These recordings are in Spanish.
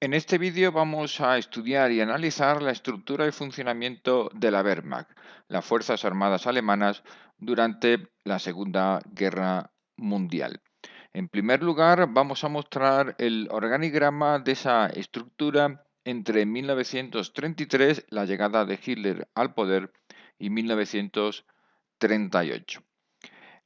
En este vídeo vamos a estudiar y analizar la estructura y funcionamiento de la Wehrmacht, las Fuerzas Armadas Alemanas, durante la Segunda Guerra Mundial. En primer lugar, vamos a mostrar el organigrama de esa estructura entre 1933, la llegada de Hitler al poder, y 1938.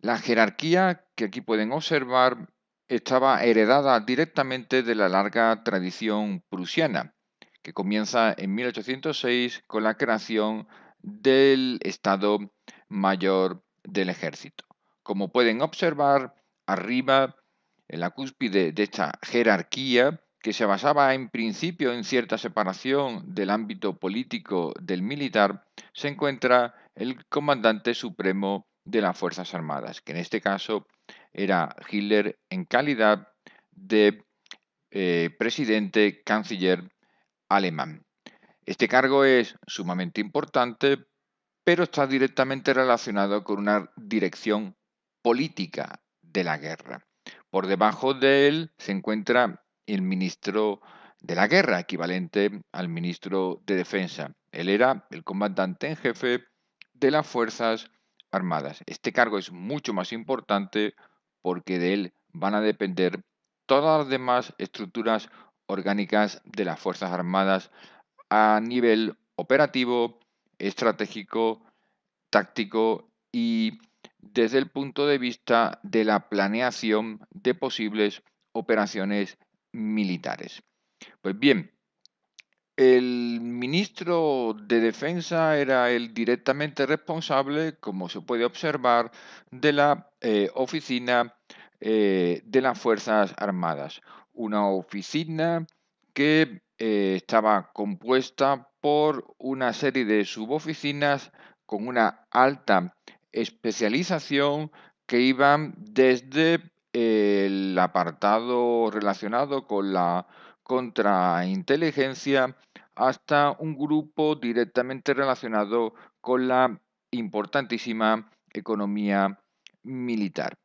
La jerarquía que aquí pueden observar estaba heredada directamente de la larga tradición prusiana, que comienza en 1806 con la creación del Estado Mayor del Ejército. Como pueden observar, arriba, en la cúspide de esta jerarquía, que se basaba en principio en cierta separación del ámbito político del militar, se encuentra el comandante supremo de las Fuerzas Armadas, que en este caso era Hitler en calidad de presidente canciller alemán. Este cargo es sumamente importante, pero está directamente relacionado con una dirección política de la guerra. Por debajo de él se encuentra el ministro de la guerra, equivalente al ministro de defensa. Él era el comandante en jefe de las Fuerzas Armadas. Este cargo es mucho más importante porque de él van a depender todas las demás estructuras orgánicas de las Fuerzas Armadas a nivel operativo, estratégico, táctico y desde el punto de vista de la planeación de posibles operaciones militares. Pues bien, el ministro de Defensa era el directamente responsable, como se puede observar, de la oficina de las Fuerzas Armadas. Una oficina que estaba compuesta por una serie de suboficinas con una alta especialización que iban desde el apartado relacionado con la contrainteligencia hasta un grupo directamente relacionado con la importantísima economía militar.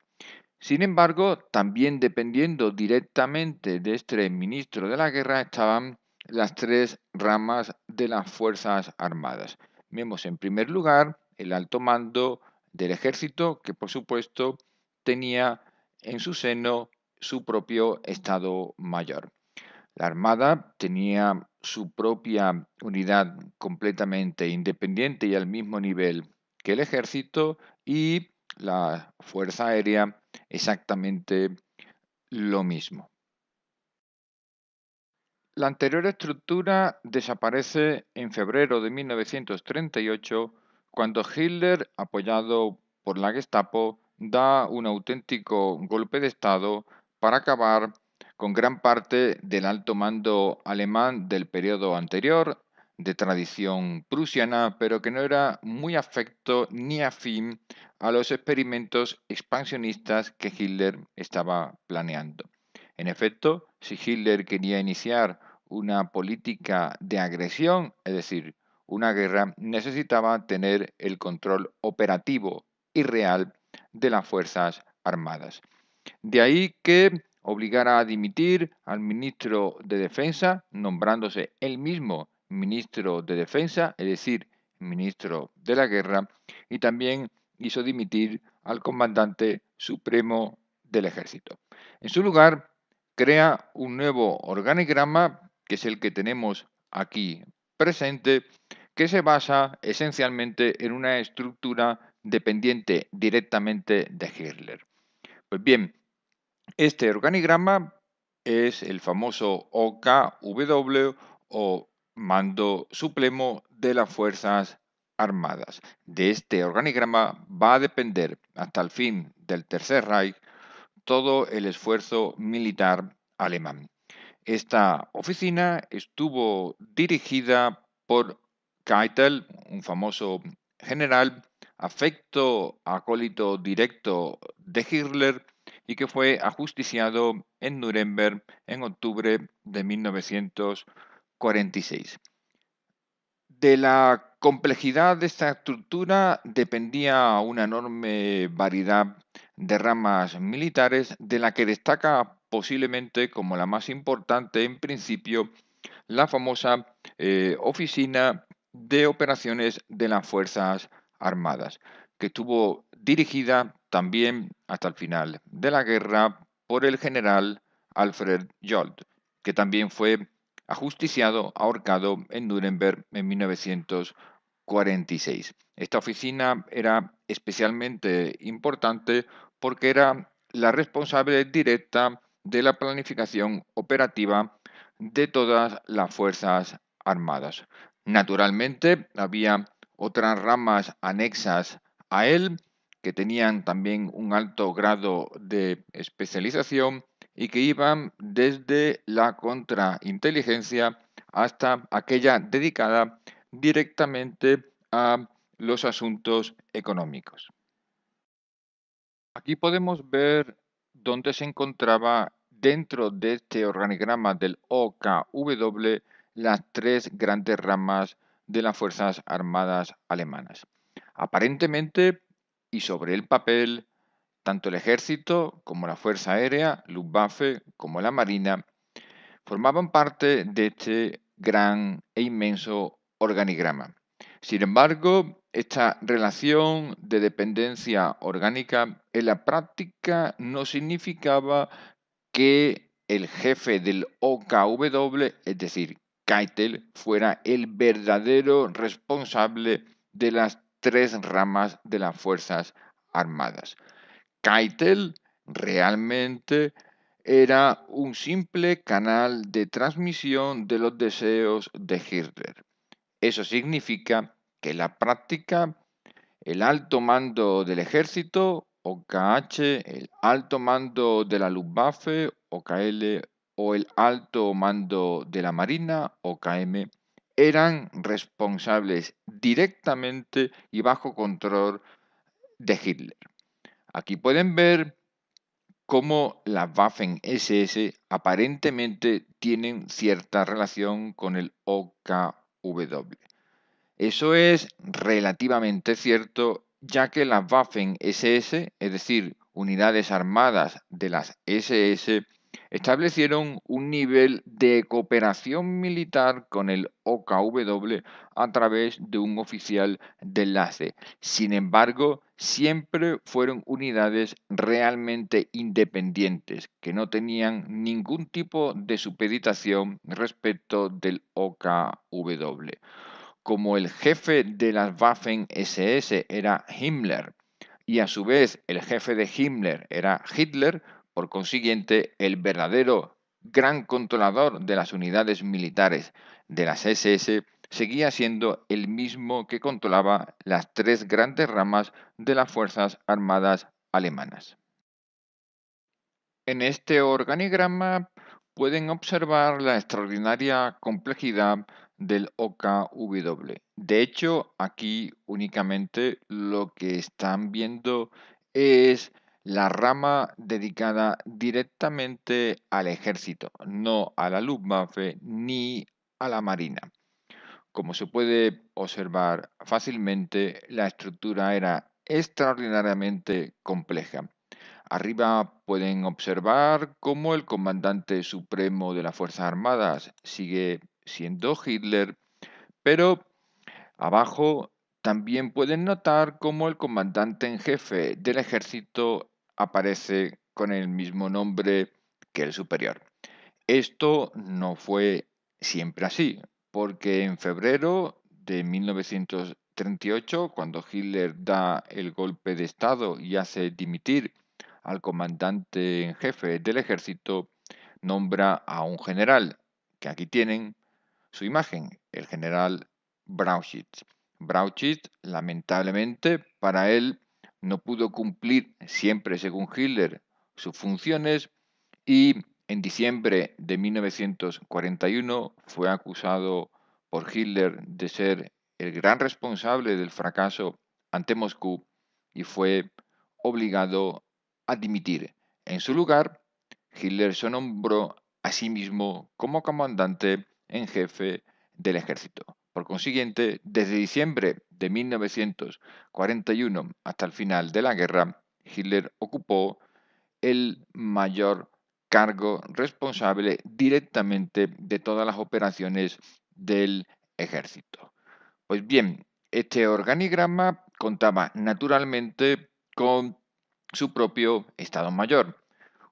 Sin embargo, también dependiendo directamente de este ministro de la guerra estaban las tres ramas de las Fuerzas Armadas. Vemos en primer lugar el alto mando del ejército, que por supuesto tenía en su seno su propio Estado Mayor. La Armada tenía su propia unidad completamente independiente y al mismo nivel que el Ejército, y la Fuerza Aérea exactamente lo mismo. La anterior estructura desaparece en febrero de 1938 cuando Hitler, apoyado por la Gestapo, da un auténtico golpe de Estado para acabar con gran parte del alto mando alemán del periodo anterior, de tradición prusiana, pero que no era muy afecto ni afín a los experimentos expansionistas que Hitler estaba planeando. En efecto, si Hitler quería iniciar una política de agresión, es decir, una guerra, necesitaba tener el control operativo y real de las Fuerzas Armadas. De ahí que obligara a dimitir al ministro de Defensa, nombrándose él mismo ministro de Defensa, es decir, ministro de la Guerra, y también hizo dimitir al comandante supremo del ejército. En su lugar, crea un nuevo organigrama, que es el que tenemos aquí presente, que se basa esencialmente en una estructura dependiente directamente de Hitler. Pues bien, este organigrama es el famoso OKW o Mando Supremo de las Fuerzas Armadas. De este organigrama va a depender hasta el fin del Tercer Reich todo el esfuerzo militar alemán. Esta oficina estuvo dirigida por Keitel, un famoso general, afecto acólito directo de Hitler y que fue ajusticiado en Nuremberg en octubre de 1946. De la complejidad de esta estructura dependía una enorme variedad de ramas militares, de la que destaca posiblemente como la más importante en principio la famosa Oficina de Operaciones de las Fuerzas Armadas, que estuvo dirigida también hasta el final de la guerra por el general Alfred Jolt, que también fue ajusticiado, ahorcado en Nuremberg en 1946. Esta oficina era especialmente importante porque era la responsable directa de la planificación operativa de todas las fuerzas armadas. Naturalmente, había otras ramas anexas a él que tenían también un alto grado de especialización y que iban desde la contrainteligencia hasta aquella dedicada directamente a los asuntos económicos. Aquí podemos ver dónde se encontraba dentro de este organigrama del OKW las tres grandes ramas de las Fuerzas Armadas alemanas. Aparentemente y sobre el papel, tanto el ejército como la Fuerza Aérea, Luftwaffe, como la Marina, formaban parte de este gran e inmenso organigrama. Sin embargo, esta relación de dependencia orgánica en la práctica no significaba que el jefe del OKW, es decir, Keitel, fuera el verdadero responsable de las tres ramas de las Fuerzas Armadas. Keitel realmente era un simple canal de transmisión de los deseos de Hitler. Eso significa que en la práctica el alto mando del ejército, OKH, el alto mando de la Luftwaffe, OKL, o el alto mando de la Marina, OKM, eran responsables directamente y bajo control de Hitler. Aquí pueden ver cómo las Waffen-SS aparentemente tienen cierta relación con el OKW. Eso es relativamente cierto, ya que las Waffen-SS, es decir, unidades armadas de las SS, establecieron un nivel de cooperación militar con el OKW a través de un oficial de enlace. Sin embargo, siempre fueron unidades realmente independientes, que no tenían ningún tipo de supeditación respecto del OKW. Como el jefe de las Waffen-SS era Himmler y a su vez el jefe de Himmler era Hitler, por consiguiente el verdadero gran controlador de las unidades militares de las SS seguía siendo el mismo que controlaba las tres grandes ramas de las Fuerzas Armadas alemanas. En este organigrama pueden observar la extraordinaria complejidad del OKW. De hecho, aquí únicamente lo que están viendo es la rama dedicada directamente al ejército, no a la Luftwaffe ni a la Marina. Como se puede observar fácilmente, la estructura era extraordinariamente compleja. Arriba pueden observar cómo el comandante supremo de las Fuerzas Armadas sigue siendo Hitler, pero abajo también pueden notar cómo el comandante en jefe del ejército aparece con el mismo nombre que el superior. Esto no fue siempre así, porque en febrero de 1938, cuando Hitler da el golpe de Estado y hace dimitir al comandante en jefe del ejército, nombra a un general, que aquí tienen su imagen, el general Brauchitsch. Brauchitsch, lamentablemente, para él no pudo cumplir siempre, según Hitler, sus funciones y en diciembre de 1941 fue acusado por Hitler de ser el gran responsable del fracaso ante Moscú y fue obligado a dimitir. En su lugar, Hitler se nombró a sí mismo como comandante en jefe del ejército. Por consiguiente, desde diciembre de 1941 hasta el final de la guerra, Hitler ocupó el mayor cargo responsable directamente de todas las operaciones del ejército. Pues bien, este organigrama contaba naturalmente con su propio Estado Mayor,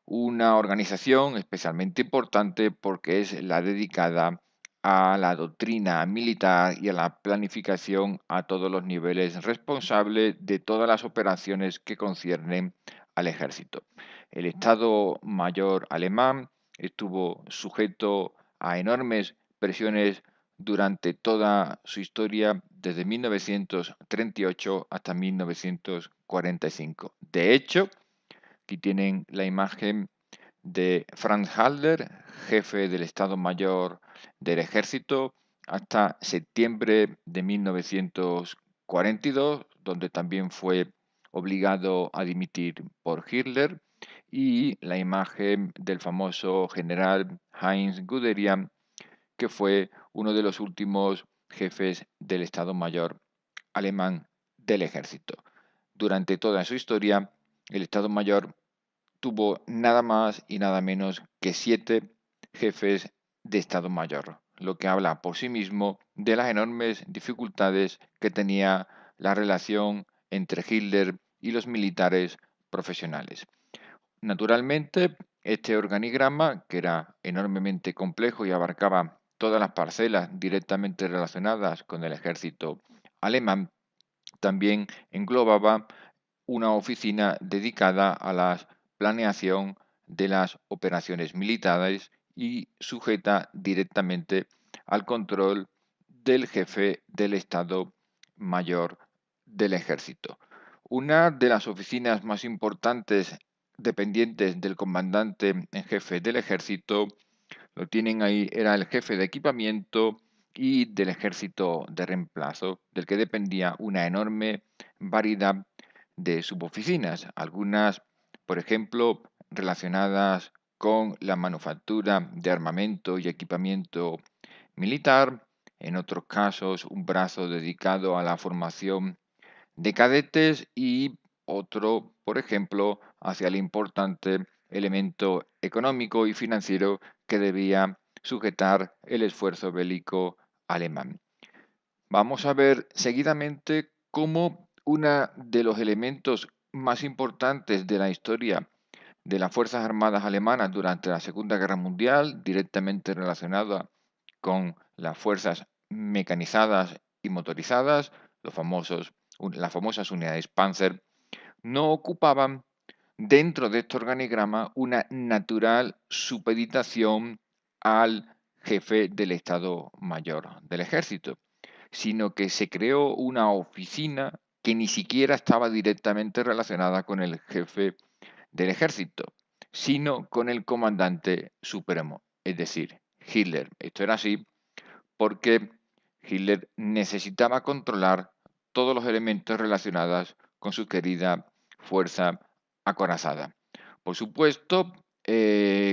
una organización especialmente importante porque es la dedicada a la doctrina militar y a la planificación a todos los niveles, responsable de todas las operaciones que conciernen al ejército. El Estado Mayor alemán estuvo sujeto a enormes presiones durante toda su historia, desde 1938 hasta 1945. De hecho, aquí tienen la imagen de Franz Halder, jefe del Estado Mayor del Ejército, hasta septiembre de 1942, donde también fue obligado a dimitir por Hitler, y la imagen del famoso general Heinz Guderian, que fue uno de los últimos jefes del Estado Mayor alemán del Ejército. Durante toda su historia, el Estado Mayor tuvo nada más y nada menos que 7 jefes de Estado Mayor, lo que habla por sí mismo de las enormes dificultades que tenía la relación entre Hitler y los militares profesionales. Naturalmente, este organigrama, que era enormemente complejo y abarcaba todas las parcelas directamente relacionadas con el ejército alemán, también englobaba una oficina dedicada a la planeación de las operaciones militares y sujeta directamente al control del jefe del Estado Mayor del Ejército. Una de las oficinas más importantes dependientes del comandante en jefe del Ejército, lo tienen ahí, era el jefe de equipamiento y del ejército de reemplazo, del que dependía una enorme variedad de suboficinas, algunas, por ejemplo, relacionadas con la manufactura de armamento y equipamiento militar, en otros casos un brazo dedicado a la formación de cadetes y otro, por ejemplo, hacia el importante elemento económico y financiero que debía sujetar el esfuerzo bélico alemán. Vamos a ver seguidamente cómo uno de los elementos más importantes de la historia de las Fuerzas Armadas alemanas durante la Segunda Guerra Mundial, directamente relacionada con las fuerzas mecanizadas y motorizadas, las famosas unidades Panzer, no ocupaban dentro de este organigrama una natural supeditación al jefe del Estado Mayor del Ejército, sino que se creó una oficina que ni siquiera estaba directamente relacionada con el jefe del ejército, sino con el comandante supremo, es decir, Hitler. Esto era así porque Hitler necesitaba controlar todos los elementos relacionados con su querida fuerza acorazada. Por supuesto,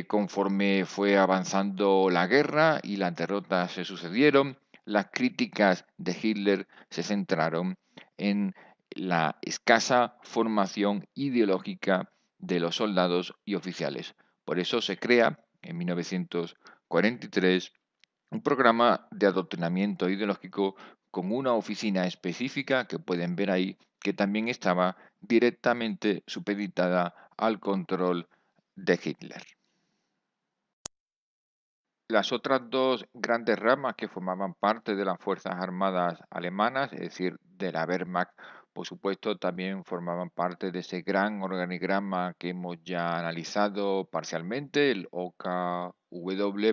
conforme fue avanzando la guerra y las derrotas se sucedieron, las críticas de Hitler se centraron en la escasa formación ideológica de los soldados y oficiales. Por eso se crea en 1943 un programa de adoctrinamiento ideológico con una oficina específica que pueden ver ahí, que también estaba directamente supeditada al control de Hitler. Las otras dos grandes ramas que formaban parte de las Fuerzas Armadas alemanas, es decir, de la Wehrmacht, por supuesto, también formaban parte de ese gran organigrama que hemos ya analizado parcialmente, el OKW,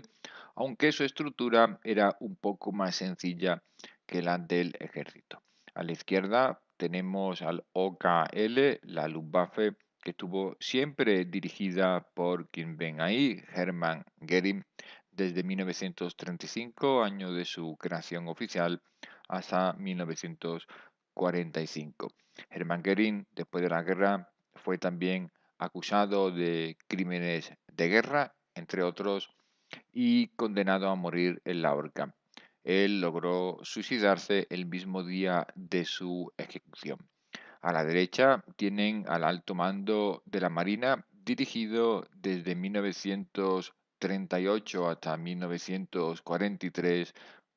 aunque su estructura era un poco más sencilla que la del ejército. A la izquierda tenemos al OKL, la Luftwaffe, que estuvo siempre dirigida por quien ven ahí, Hermann Göring, desde 1935, año de su creación oficial, hasta 1945. Hermann Göring, después de la guerra, fue también acusado de crímenes de guerra, entre otros, y condenado a morir en la horca. Él logró suicidarse el mismo día de su ejecución. A la derecha tienen al alto mando de la Marina dirigido desde 1938 hasta 1943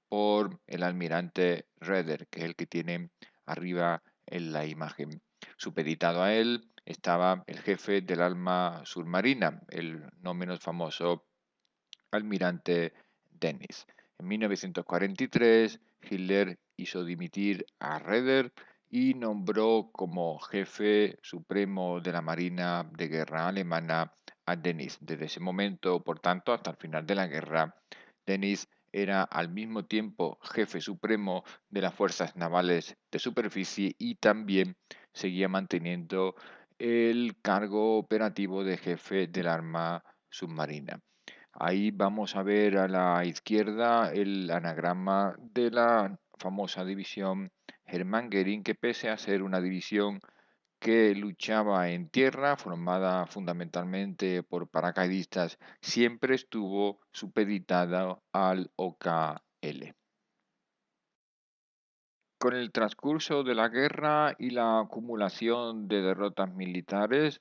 por el almirante Raeder, que es el que tiene arriba en la imagen. Supeditado a él estaba el jefe del arma submarina, el no menos famoso almirante Dennis. En 1943, Hitler hizo dimitir a Raeder y nombró como jefe supremo de la Marina de Guerra alemana a Dennis. Desde ese momento, por tanto, hasta el final de la guerra, Dennis era al mismo tiempo jefe supremo de las fuerzas navales de superficie y también seguía manteniendo el cargo operativo de jefe del arma submarina. Ahí vamos a ver a la izquierda el anagrama de la famosa división Hermann Göring, que pese a ser una división que luchaba en tierra, formada fundamentalmente por paracaidistas, siempre estuvo supeditada al OKL. Con el transcurso de la guerra y la acumulación de derrotas militares,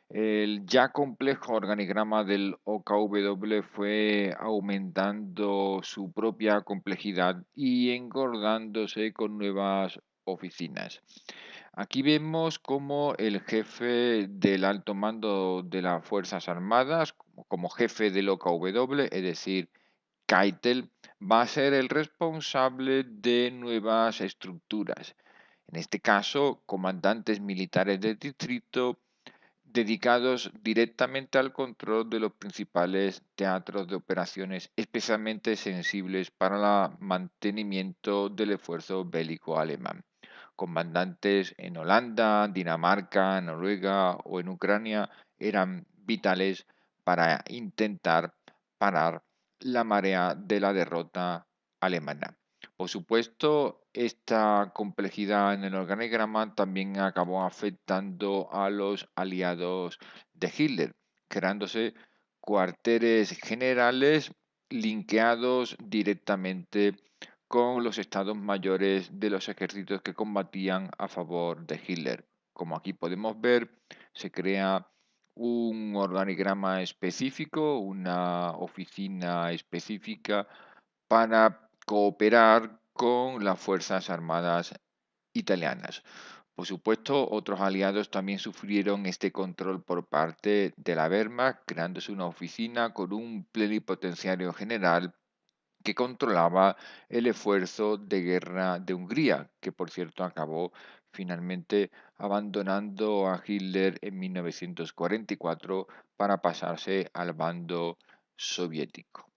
el ya complejo organigrama del OKW fue aumentando su propia complejidad y engordándose con nuevas oficinas. Aquí vemos cómo el jefe del alto mando de las Fuerzas Armadas, como jefe del OKW, es decir, Keitel, va a ser el responsable de nuevas estructuras. En este caso, comandantes militares del distrito dedicados directamente al control de los principales teatros de operaciones especialmente sensibles para el mantenimiento del esfuerzo bélico alemán. Comandantes en Holanda, Dinamarca, Noruega o en Ucrania eran vitales para intentar parar la marea de la derrota alemana. Por supuesto, esta complejidad en el organigrama también acabó afectando a los aliados de Hitler, creándose cuarteles generales linkeados directamente con los estados mayores de los ejércitos que combatían a favor de Hitler. Como aquí podemos ver, se crea un organigrama específico, una oficina específica para cooperar con las Fuerzas Armadas italianas. Por supuesto, otros aliados también sufrieron este control por parte de la Wehrmacht, creándose una oficina con un plenipotenciario general que controlaba el esfuerzo de guerra de Hungría, que por cierto acabó finalmente abandonando a Hitler en 1944 para pasarse al bando soviético.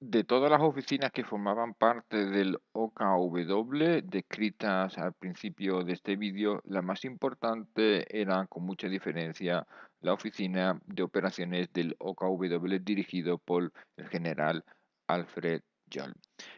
De todas las oficinas que formaban parte del OKW descritas al principio de este vídeo, la más importante era con mucha diferencia la oficina de operaciones del OKW dirigido por el general Alfred Joll.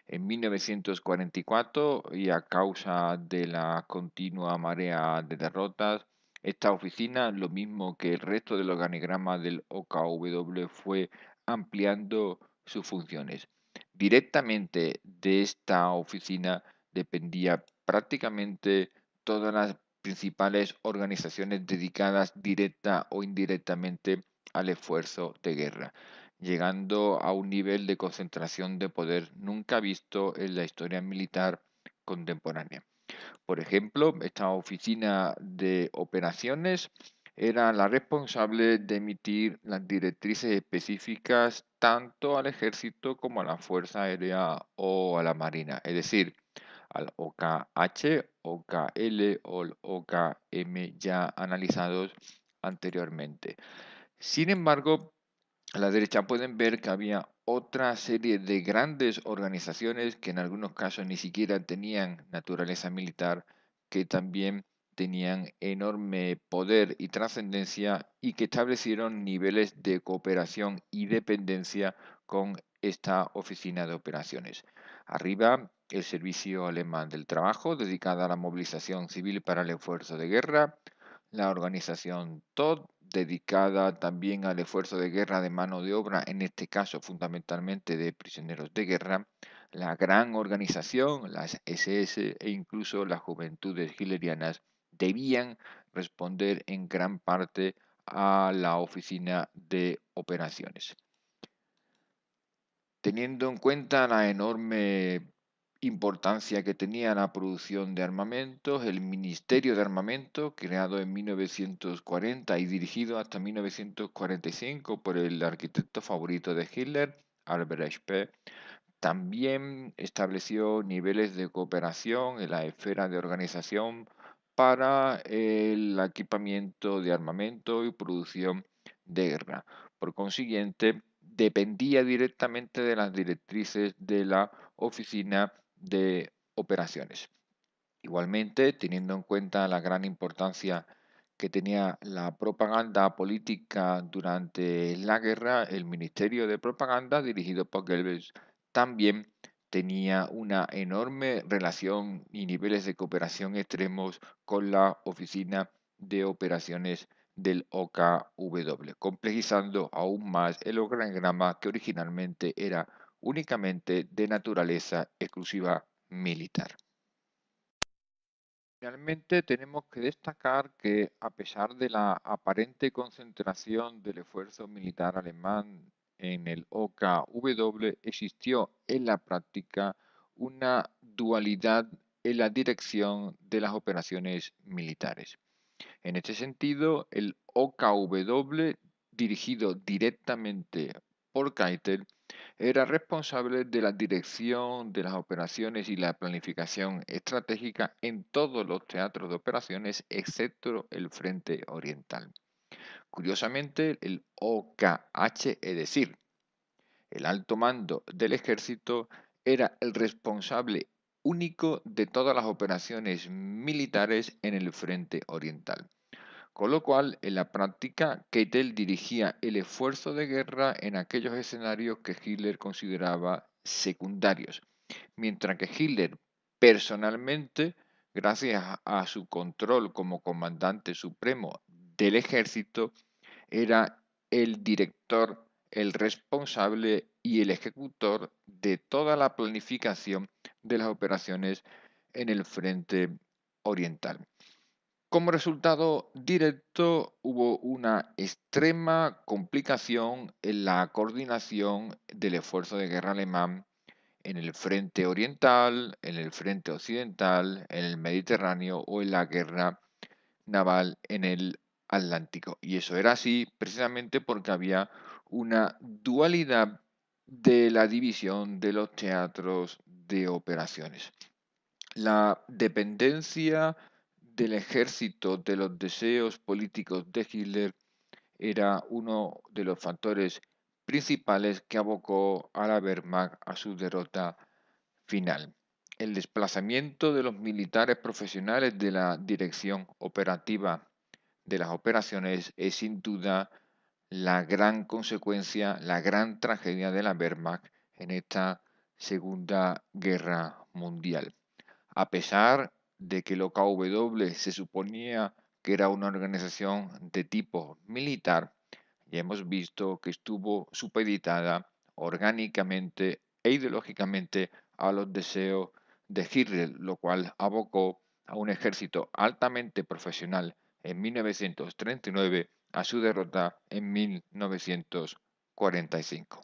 En 1944, y a causa de la continua marea de derrotas, esta oficina, lo mismo que el resto del organigrama del OKW, fue ampliando sus funciones. Directamente de esta oficina dependía prácticamente todas las principales organizaciones dedicadas directa o indirectamente al esfuerzo de guerra, llegando a un nivel de concentración de poder nunca visto en la historia militar contemporánea. Por ejemplo, esta oficina de operaciones era la responsable de emitir las directrices específicas tanto al ejército como a la Fuerza Aérea o a la Marina, es decir, al OKH, OKL o el OKM ya analizados anteriormente. Sin embargo, a la derecha pueden ver que había otra serie de grandes organizaciones que en algunos casos ni siquiera tenían naturaleza militar, que también tenían enorme poder y trascendencia y que establecieron niveles de cooperación y dependencia con esta oficina de operaciones. Arriba, el Servicio Alemán del Trabajo, dedicada a la movilización civil para el esfuerzo de guerra, la organización TOD, dedicada también al esfuerzo de guerra de mano de obra, en este caso fundamentalmente de prisioneros de guerra, la gran organización, las SS e incluso las juventudes hitlerianas debían responder en gran parte a la oficina de operaciones. Teniendo en cuenta la enorme importancia que tenía la producción de armamentos, el Ministerio de Armamento, creado en 1940 y dirigido hasta 1945 por el arquitecto favorito de Hitler, Albert Speer, también estableció niveles de cooperación en la esfera de organización para el equipamiento de armamento y producción de guerra. Por consiguiente, dependía directamente de las directrices de la Oficina de Operaciones. Igualmente, teniendo en cuenta la gran importancia que tenía la propaganda política durante la guerra, el Ministerio de Propaganda, dirigido por Goebbels, también tenía una enorme relación y niveles de cooperación extremos con la Oficina de Operaciones del OKW, complejizando aún más el organigrama que originalmente era únicamente de naturaleza exclusiva militar. Finalmente, tenemos que destacar que, a pesar de la aparente concentración del esfuerzo militar alemán en el OKW, existió en la práctica una dualidad en la dirección de las operaciones militares. En este sentido, el OKW, dirigido directamente por Keitel, era responsable de la dirección de las operaciones y la planificación estratégica en todos los teatros de operaciones excepto el Frente Oriental. Curiosamente, el OKH, es decir, el alto mando del ejército, era el responsable único de todas las operaciones militares en el Frente Oriental. Con lo cual, en la práctica, Keitel dirigía el esfuerzo de guerra en aquellos escenarios que Hitler consideraba secundarios, mientras que Hitler personalmente, gracias a su control como comandante supremo del ejército, era el director, el responsable y el ejecutor de toda la planificación de las operaciones en el frente oriental. Como resultado directo, hubo una extrema complicación en la coordinación del esfuerzo de guerra alemán en el frente oriental, en el frente occidental, en el Mediterráneo o en la guerra naval en el Atlántico. Y eso era así precisamente porque había una dualidad de la división de los teatros de operaciones. La dependencia del ejército de los deseos políticos de Hitler era uno de los factores principales que abocó a la Wehrmacht a su derrota final. El desplazamiento de los militares profesionales de la dirección operativa de las operaciones es sin duda la gran consecuencia, la gran tragedia de la Wehrmacht en esta Segunda Guerra Mundial. A pesar de que el OKW se suponía que era una organización de tipo militar, ya hemos visto que estuvo supeditada orgánicamente e ideológicamente a los deseos de Hitler, lo cual abocó a un ejército altamente profesional en 1939 a su derrota en 1945.